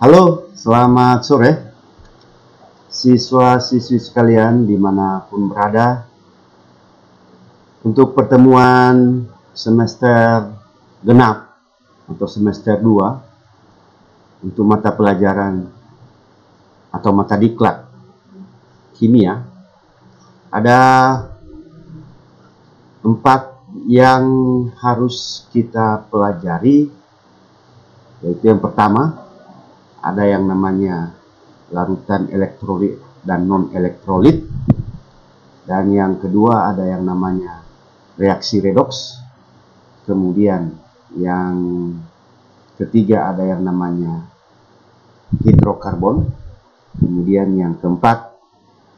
Halo, selamat sore siswa-siswi sekalian dimanapun berada. Untuk pertemuan semester genap atau semester 2 untuk mata pelajaran atau mata diklat kimia, ada 4 yang harus kita pelajari, yaitu yang pertama ada yang namanya larutan elektrolit dan non-elektrolit, dan yang kedua ada yang namanya reaksi redoks, kemudian yang ketiga ada yang namanya hidrokarbon, kemudian yang keempat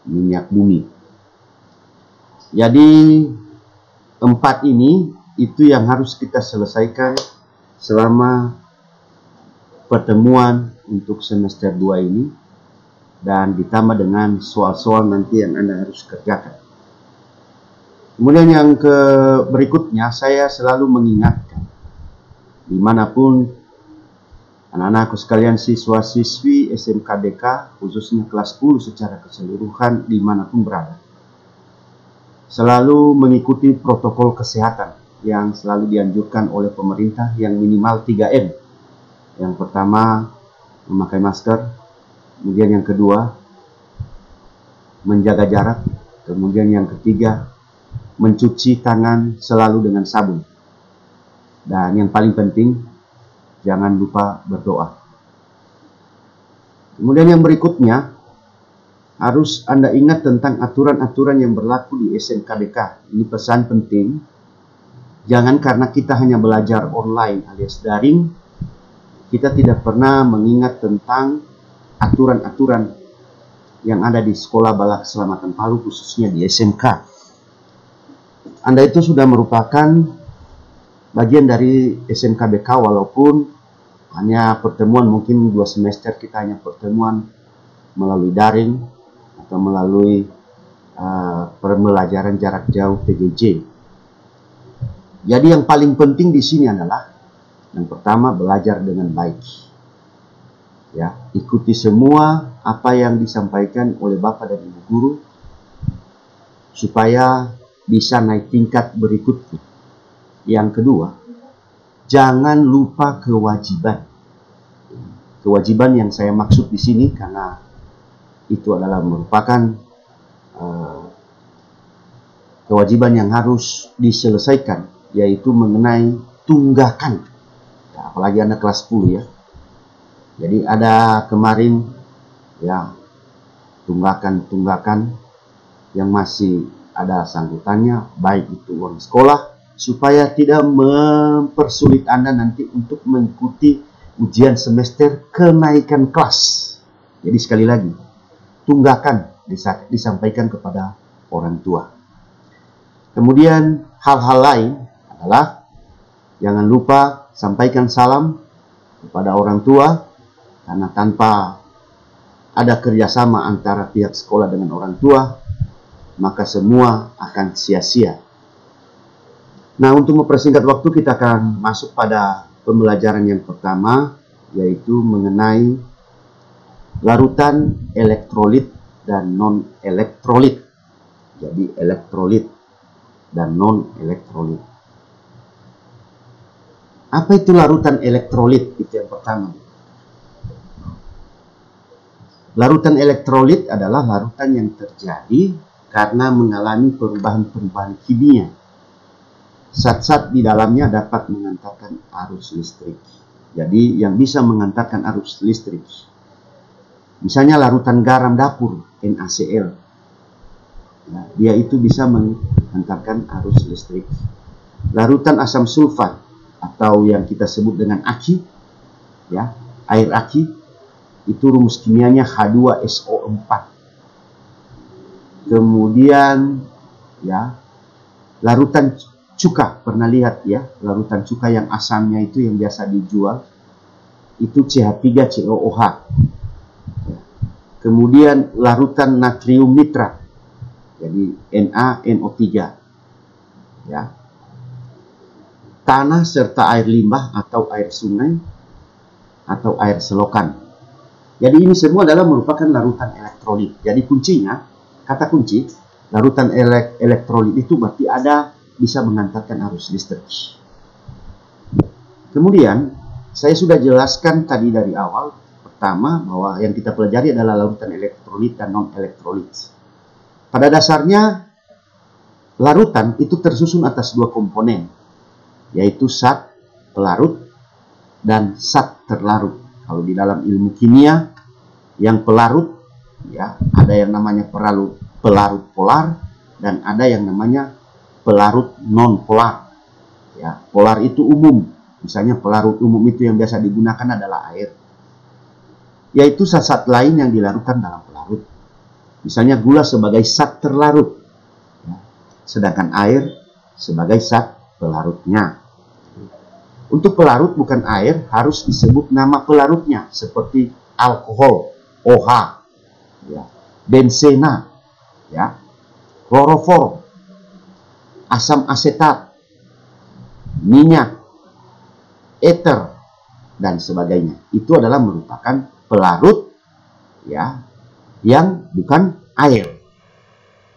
minyak bumi. Jadi 4 ini itu yang harus kita selesaikan selama pertemuan untuk semester 2 ini, dan ditambah dengan soal-soal nanti yang Anda harus kerjakan. Kemudian yang berikutnya, saya selalu mengingatkan dimanapun anak-anakku sekalian, siswa-siswi SMKDK khususnya kelas 10 secara keseluruhan dimanapun berada, selalu mengikuti protokol kesehatan yang selalu dianjurkan oleh pemerintah, yang minimal 3M. Yang pertama, memakai masker. Kemudian yang kedua, menjaga jarak. Kemudian yang ketiga, mencuci tangan selalu dengan sabun. Dan yang paling penting, jangan lupa berdoa. Kemudian yang berikutnya, harus Anda ingat tentang aturan-aturan yang berlaku di SMKDK. Ini pesan penting. Jangan karena kita hanya belajar online alias daring, kita tidak pernah mengingat tentang aturan-aturan yang ada di Sekolah Bala Keselamatan Palu, khususnya di SMK. Anda itu sudah merupakan bagian dari SMKBK, walaupun hanya pertemuan, mungkin 2 semester kita hanya pertemuan melalui daring atau melalui pembelajaran jarak jauh PJJ. Jadi yang paling penting di sini adalah yang pertama, belajar dengan baik. Ya, ikuti semua apa yang disampaikan oleh Bapak dan Ibu guru supaya bisa naik tingkat berikutnya. Yang kedua, jangan lupa kewajiban. Kewajiban yang saya maksud di sini karena itu adalah merupakan kewajiban yang harus diselesaikan, yaitu mengenai tunggakan. Apalagi Anda kelas 10 ya. Jadi ada kemarin ya tunggakan-tunggakan yang masih ada sanggutannya, baik itu uang sekolah, supaya tidak mempersulit Anda nanti untuk mengikuti ujian semester kenaikan kelas. Jadi sekali lagi, tunggakan disampaikan kepada orang tua. Kemudian hal-hal lain adalah jangan lupa sampaikan salam kepada orang tua, karena tanpa ada kerjasama antara pihak sekolah dengan orang tua, maka semua akan sia-sia. Nah, untuk mempersingkat waktu, kita akan masuk pada pembelajaran yang pertama, yaitu mengenai larutan elektrolit dan non-elektrolit. Jadi elektrolit dan non-elektrolit. Apa itu larutan elektrolit? Itu yang pertama. Larutan elektrolit adalah larutan yang terjadi karena mengalami perubahan-perubahan kimia. Zat-zat di dalamnya dapat mengantarkan arus listrik. Jadi yang bisa mengantarkan arus listrik, misalnya larutan garam dapur NaCl, nah, dia itu bisa mengantarkan arus listrik. Larutan asam sulfat atau yang kita sebut dengan aki, ya, air aki, itu rumus kimianya H2SO4. Kemudian ya, larutan cuka, pernah lihat ya, larutan cuka yang asamnya itu yang biasa dijual, itu CH3COOH. Ya. Kemudian larutan natrium nitrat, jadi NaNO3. Ya. Tanah serta air limbah atau air sungai atau air selokan. Jadi ini semua adalah merupakan larutan elektrolit. Jadi kuncinya, kata kunci, larutan elektrolit itu berarti bisa mengantarkan arus listrik. Kemudian, saya sudah jelaskan tadi dari awal, pertama bahwa yang kita pelajari adalah larutan elektrolit dan non-elektrolit. Pada dasarnya, larutan itu tersusun atas dua komponen, yaitu zat pelarut dan zat terlarut. Kalau di dalam ilmu kimia, yang pelarut, ya, ada yang namanya pelarut polar dan ada yang namanya pelarut non polar. Ya, polar itu umum. Misalnya pelarut umum itu yang biasa digunakan adalah air, yaitu zat-zat lain yang dilarutkan dalam pelarut. Misalnya gula sebagai zat terlarut, ya, sedangkan air sebagai zat pelarutnya. Untuk pelarut bukan air harus disebut nama pelarutnya, seperti alkohol, OH, ya, benzena, ya, kloroform, asam asetat, minyak, ether, dan sebagainya. Itu adalah merupakan pelarut, ya, yang bukan air.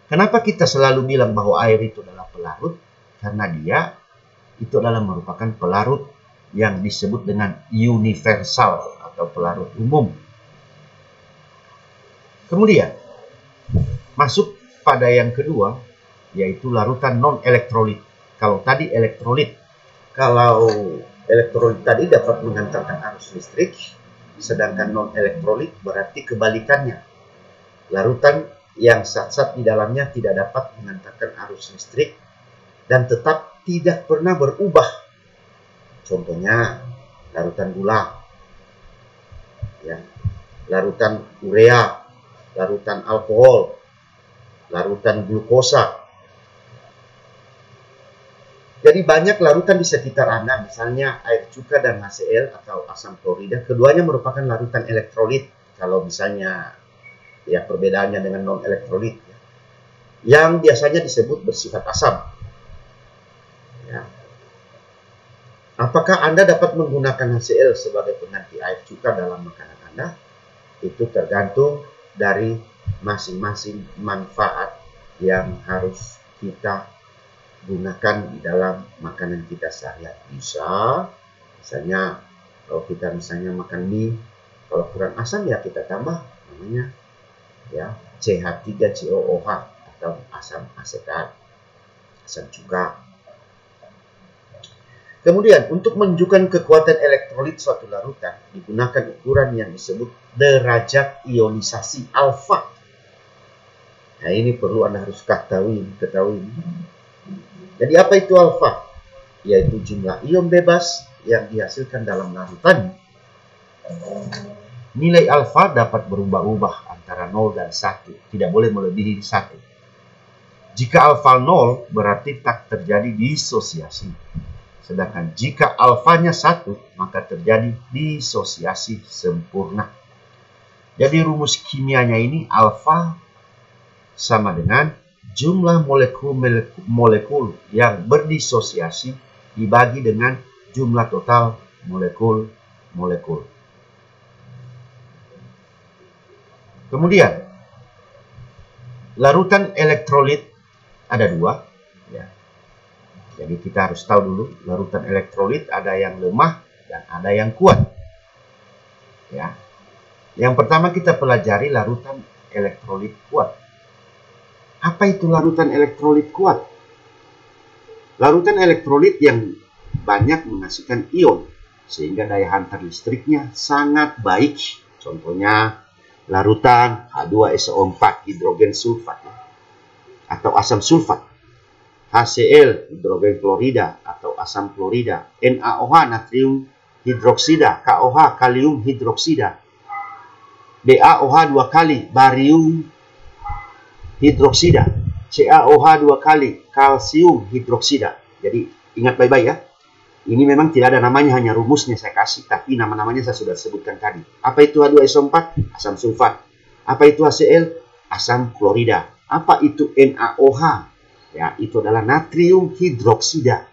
Kenapa kita selalu bilang bahwa air itu adalah pelarut? Karena dia itu adalah merupakan pelarut yang disebut dengan universal atau pelarut umum. Kemudian masuk pada yang kedua, yaitu larutan non-elektrolit. Kalau tadi elektrolit, kalau elektrolit tadi dapat mengantarkan arus listrik, sedangkan non-elektrolit berarti kebalikannya. Larutan yang zat-zat di dalamnya tidak dapat mengantarkan arus listrik dan tetap tidak pernah berubah. Contohnya larutan gula, ya, larutan urea, larutan alkohol, larutan glukosa. Jadi banyak larutan di sekitar Anda, misalnya air cuka dan HCl atau asam klorida, keduanya merupakan larutan elektrolit. Kalau misalnya, ya, perbedaannya dengan non-elektrolit, ya, yang biasanya disebut bersifat asam. Ya. Apakah Anda dapat menggunakan HCl sebagai pengganti air cuka dalam makanan Anda? Itu tergantung dari masing-masing manfaat yang harus kita gunakan di dalam makanan kita sehari-hari. Bisa, misalnya kalau kita makan mie, kalau kurang asam ya kita tambah namanya, ya, CH3COOH atau asam asetat, asam cuka. Kemudian untuk menunjukkan kekuatan elektrolit suatu larutan digunakan ukuran yang disebut derajat ionisasi alfa. Nah, ini perlu Anda harus ketahui. Jadi apa itu alfa? Yaitu jumlah ion bebas yang dihasilkan dalam larutan. Nilai alfa dapat berubah-ubah antara 0 dan 1, tidak boleh melebihi 1. Jika alfa 0 berarti tak terjadi disosiasi. Sedangkan jika alfanya 1, maka terjadi disosiasi sempurna. Jadi rumus kimianya ini alfa sama dengan jumlah molekul yang berdisosiasi dibagi dengan jumlah total molekul. Kemudian larutan elektrolit ada dua, ya. Jadi kita harus tahu dulu larutan elektrolit ada yang lemah dan ada yang kuat. Ya. Yang pertama kita pelajari larutan elektrolit kuat. Apa itu larutan elektrolit kuat? Larutan elektrolit yang banyak menghasilkan ion sehingga daya hantar listriknya sangat baik. Contohnya larutan H2SO4 hidrogen sulfat, ya, atau asam sulfat. HCl hidrogen klorida atau asam klorida, NaOH natrium hidroksida, KOH kalium hidroksida, BaOH 2 kali barium hidroksida, CaOH 2 kali kalsium hidroksida. Jadi ingat baik-baik, ya. Ini memang tidak ada namanya, hanya rumusnya saya kasih, tapi nama-namanya saya sudah sebutkan tadi. Apa itu H2SO4? Asam sulfat. Apa itu HCl? Asam klorida. Apa itu NaOH? Ya, itu adalah natrium hidroksida.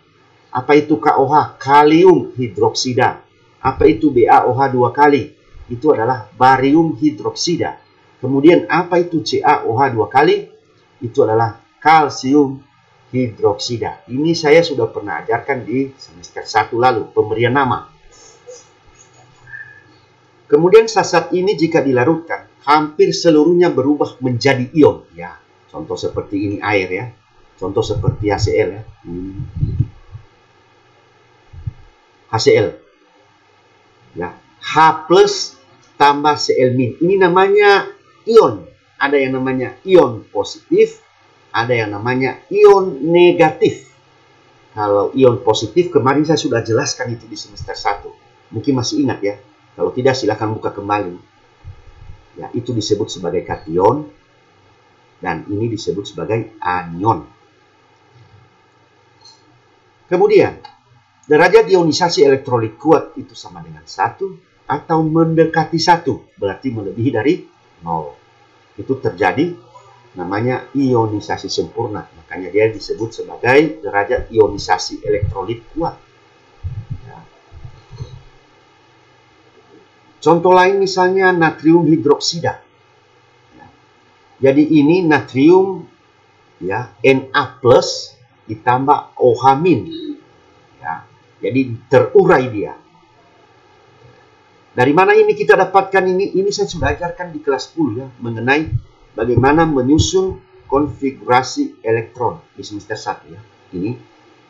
Apa itu KOH? Kalium hidroksida. Apa itu BaOH 2 kali? itu adalah barium hidroksida. Kemudian apa itu CaOH 2 kali? Itu adalah kalsium hidroksida. Ini saya sudah pernah ajarkan di semester 1 lalu, pemberian nama. Kemudian zat ini jika dilarutkan, hampir seluruhnya berubah menjadi ion. Ya, contoh seperti ini air ya. Contoh seperti HCl ya. HCl. Ya, H plus tambah Cl min. Ini namanya ion. Ada yang namanya ion positif, ada yang namanya ion negatif. Kalau ion positif kemarin saya sudah jelaskan itu di semester 1. Mungkin masih ingat ya. Kalau tidak silakan buka kembali. Ya, itu disebut sebagai kation dan ini disebut sebagai anion. Kemudian, derajat ionisasi elektrolit kuat itu sama dengan 1 atau mendekati 1, berarti melebihi dari 0. Itu terjadi namanya ionisasi sempurna. Makanya dia disebut sebagai derajat ionisasi elektrolit kuat. Ya. Contoh lain misalnya natrium hidroksida. Ya. Jadi ini natrium ya Na+ ditambah OH-. Ya. Jadi terurai dia. Dari mana ini kita dapatkan ini? Ini saya sudah ajarkan di kelas 10 ya, mengenai bagaimana menyusun konfigurasi elektron di semester 1 ya. Ini.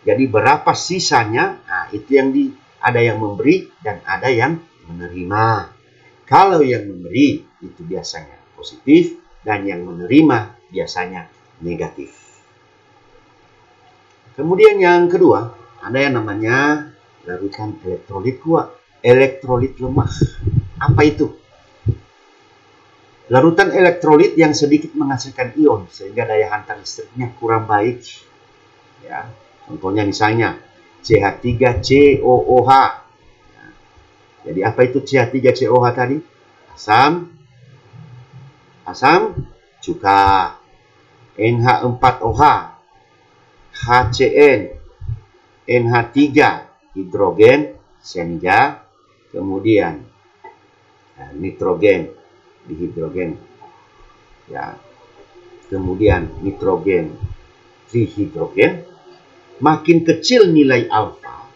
Jadi berapa sisanya? Nah, itu yang ada yang memberi dan ada yang menerima. Kalau yang memberi itu biasanya positif dan yang menerima biasanya negatif. Kemudian yang kedua, ada yang namanya larutan elektrolit kuat, elektrolit lemah. Apa itu? Larutan elektrolit yang sedikit menghasilkan ion sehingga daya hantar listriknya kurang baik. Ya, contohnya misalnya CH3COOH. Ya, jadi apa itu CH3COOH tadi? Asam cuka, NH4OH, HCN, NH3, hidrogen, sianida, kemudian nitrogen, dihidrogen, ya, kemudian nitrogen, trihidrogen. Makin kecil nilai alfa,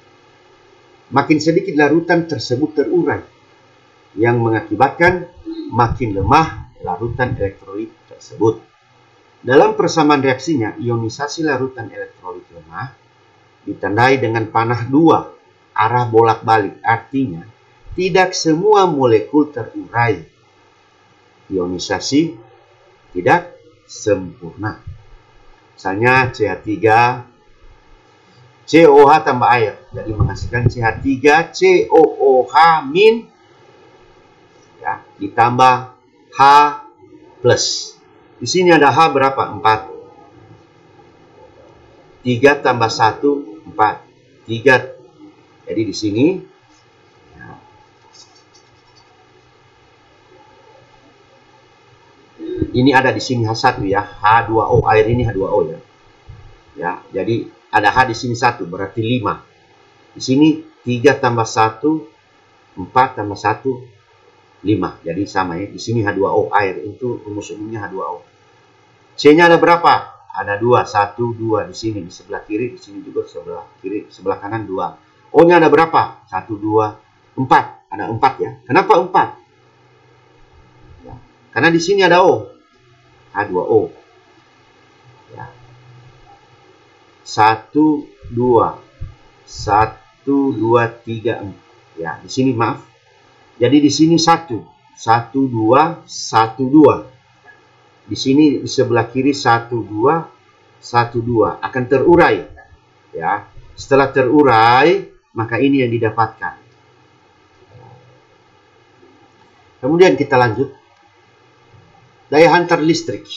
makin sedikit larutan tersebut terurai, yang mengakibatkan makin lemah larutan elektrolit tersebut. Dalam persamaan reaksinya, ionisasi larutan elektrolit lemah ditandai dengan panah 2, arah bolak-balik. Artinya, tidak semua molekul terurai. Ionisasi tidak sempurna. Misalnya CH3, COH tambah air. Jadi menghasilkan CH3COOH min ya, ditambah H plus. Di sini ada H berapa? 4. 3 tambah 1, 4. 3. Jadi di sini ya, ini ada di sini H1 ya, H2O, air ini H2O ya. Ya, jadi ada H di sini 1 berarti 5. Di sini 3 tambah 1, 4 tambah 1, 5. Jadi sama ya. Di sini H2O, air itu rumus umumnya H2O. C-nya ada berapa? Ada 2, 1, 2 di sini, di sebelah kiri, di sini juga sebelah kiri, sebelah kanan 2. O-nya ada berapa? 1, 2, 4. Ada 4 ya. Kenapa 4? Ya. Karena di sini ada O. H2O. Ya. 1, 2. 1, 2, 3, 4. Ya, di sini maaf. Jadi di sini 1. 1, 2, 1, 2. Di sini di sebelah kiri 1, 2, 1, 2 akan terurai. Ya, setelah terurai maka ini yang didapatkan. Kemudian kita lanjut. Daya hantar listrik.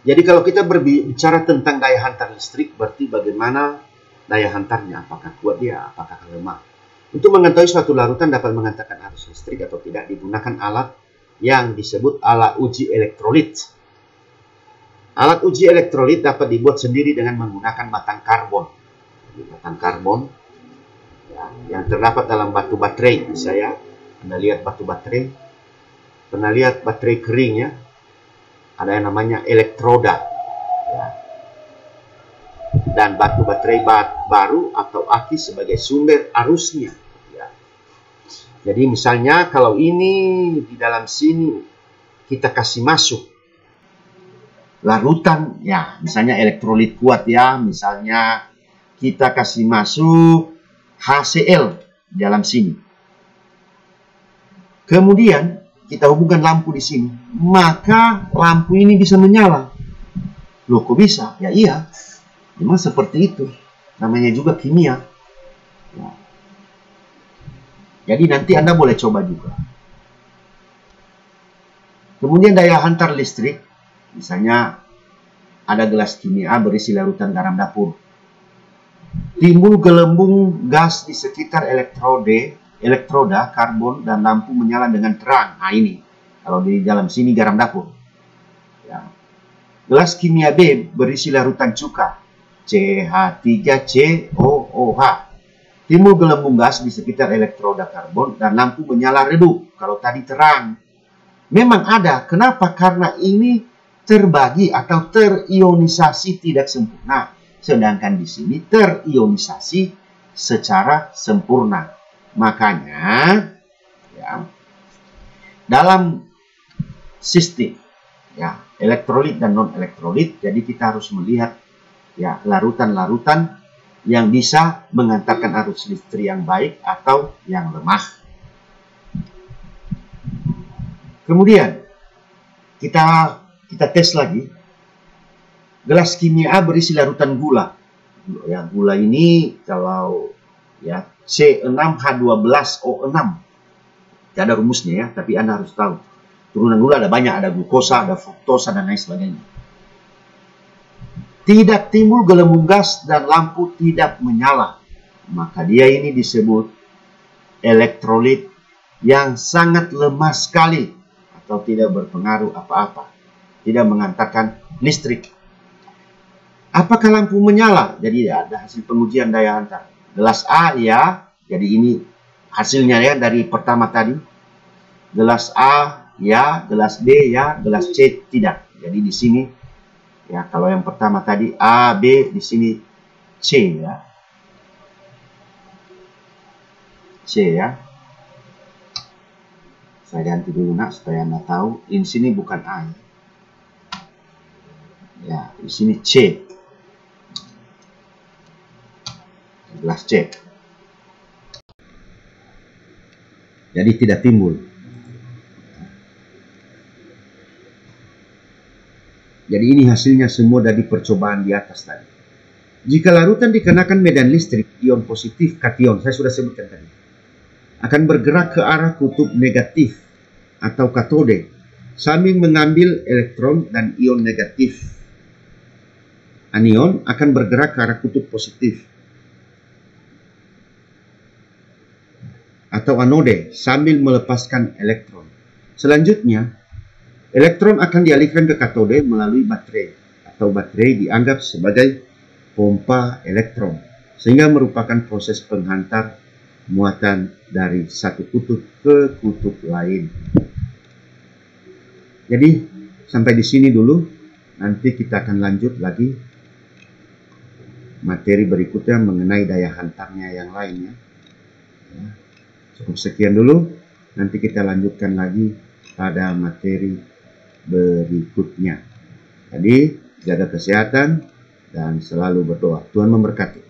Jadi kalau kita berbicara tentang daya hantar listrik, berarti bagaimana daya hantarnya, apakah kuat dia, apakah lemah. Untuk mengetahui suatu larutan dapat menghantarkan arus listrik atau tidak, digunakan alat yang disebut alat uji elektrolit. Alat uji elektrolit dapat dibuat sendiri dengan menggunakan batang karbon. Batang karbon ya, yang terdapat dalam batu baterai. Misalnya Anda lihat batu baterai, pernah lihat baterai kering ya, ada yang namanya elektroda ya. Dan batu baterai baru atau aki sebagai sumber arusnya ya. Jadi misalnya kalau ini di dalam sini kita kasih masuk larutan ya, misalnya elektrolit kuat ya, misalnya kita kasih masuk HCl di dalam sini. Kemudian kita hubungkan lampu di sini, maka lampu ini bisa menyala. Loh, kok bisa? Ya iya, memang seperti itu. Namanya juga kimia. Ya. Jadi nanti Anda boleh coba juga. Kemudian daya hantar listrik, misalnya ada gelas kimia berisi larutan garam dapur. Timbul gelembung gas di sekitar elektroda karbon dan lampu menyala dengan terang. Nah ini, kalau di dalam sini garam dapur. Ya. Gelas kimia B berisi larutan cuka, CH3COOH. Timbul gelembung gas di sekitar elektroda karbon dan lampu menyala redup. Kalau tadi terang. Memang ada. Kenapa? Karena ini terbagi atau terionisasi tidak sempurna. Sedangkan di sini terionisasi secara sempurna. Makanya ya, dalam sistem ya, elektrolit dan non elektrolit, jadi kita harus melihat ya larutan-larutan yang bisa mengantarkan arus listrik yang baik atau yang lemah. Kemudian kita tes lagi. Gelas kimia A berisi larutan gula. Ya, gula ini kalau ya C6H12O6. Tidak ada rumusnya ya, tapi Anda harus tahu. Turunan gula ada banyak, ada glukosa, ada fruktosa dan lain sebagainya. Tidak timbul gelembung gas dan lampu tidak menyala. Maka dia ini disebut elektrolit yang sangat lemah sekali atau tidak berpengaruh apa-apa. Tidak mengantarkan listrik. Apakah lampu menyala? Jadi ada hasil pengujian daya hantar. Gelas A ya, jadi ini hasilnya ya dari pertama tadi. Gelas A ya, gelas B ya, gelas C tidak. Jadi di sini ya kalau yang pertama tadi A, B, di sini C ya. C ya. Saya ganti dulu nak supaya Anda tahu. Di sini bukan A. Ya, di sini C. Gelas C. Jadi tidak timbul. Jadi ini hasilnya semua dari percobaan di atas tadi. Jika larutan dikenakan medan listrik ion positif kation, saya sudah sebutkan tadi, akan bergerak ke arah kutub negatif atau katode sambil mengambil elektron, dan ion negatif anion akan bergerak ke arah kutub positif atau anode sambil melepaskan elektron. Selanjutnya, elektron akan dialihkan ke katode melalui baterai, atau baterai dianggap sebagai pompa elektron, sehingga merupakan proses penghantar muatan dari satu kutub ke kutub lain. Jadi sampai di sini dulu, nanti kita akan lanjut lagi materi berikutnya mengenai daya hantarnya yang lainnya. Cukup sekian dulu, nanti kita lanjutkan lagi pada materi berikutnya. Jadi jaga kesehatan dan selalu berdoa. Tuhan memberkati.